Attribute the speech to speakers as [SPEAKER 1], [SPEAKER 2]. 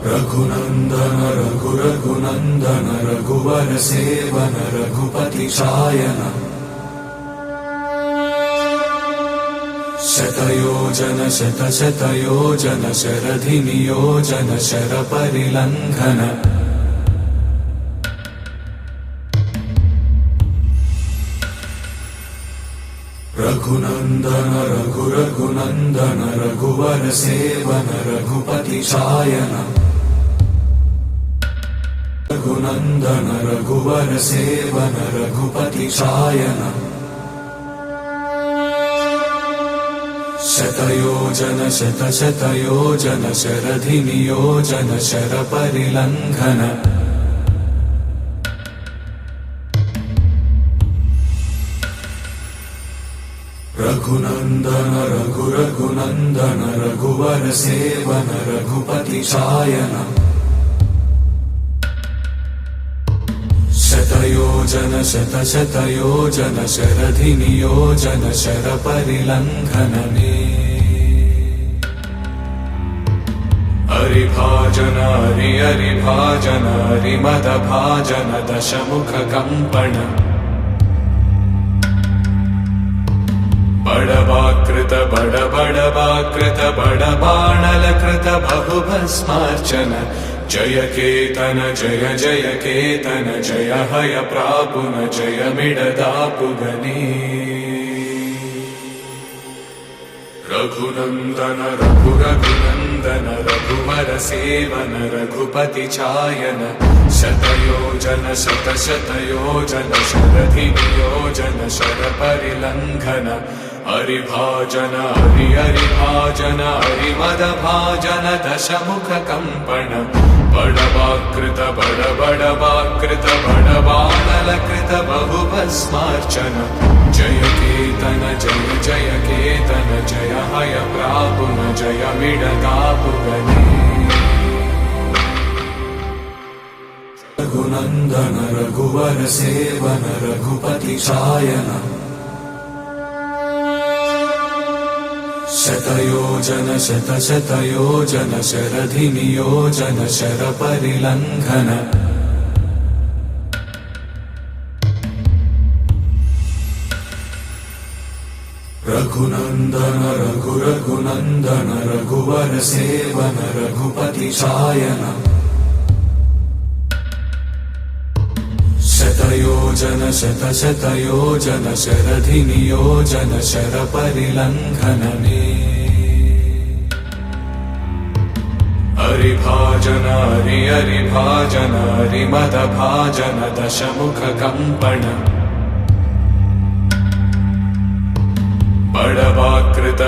[SPEAKER 1] रघुनंदन रघुनंदन रघुवर सेवन रघुपति शायन शतयोजन शतशतयोजन शरधि नियोजन शर परिलंघन रघुनंदन रघुनंदन रघुवर सेवन रघुपति शायन रघुनंदन रघुवर सेवन रघुपति शायन शतयोजन शतशतयोजन शरधि नियोजन शर परिलंघन रघुनंदन रघुनंदन रघुवर सेवन रघुपति शायन शतयोजन शतशतयोजन शरधि नियोजन शर परिलंघन हरिभाजन हरिभाजन हरिमदभाजन दशमुख कंपन बड़वाकृत बड़बाणलकृत बहुभस्मार्चन जय केतन जय जय केतन जय हय प्रापुन जय मिडदापुगनी रघुनंदन रघुनंदन रघुवर सेवन रघुपति चायन शतयोजन शतशतयोजन शरधि नियोजन शर परिलंघन हरिभाजन हरिभाजन हरिमदभाजन दशमुख कंपन बड़वाकृत बड़बाणलकृत बहुभस्मार्चन जय केतन जय जय केतन जय हय प्रापुन जय मिडदापुगनी रघुनंदन रघुवर सेवन रघुपति शायन शतयोजन शतशतयोजन शरधि नियोजन शर परिलंघन रघुनंदन रघुनंदन रघुवर सेवन रघुपति शायन शतयोजन शतशतयोजन शरधि नियोजन शर परिलंघन हरिभाजन हरिभाजन हरिमदभाजन दशमुख कंपन बड़वाकृत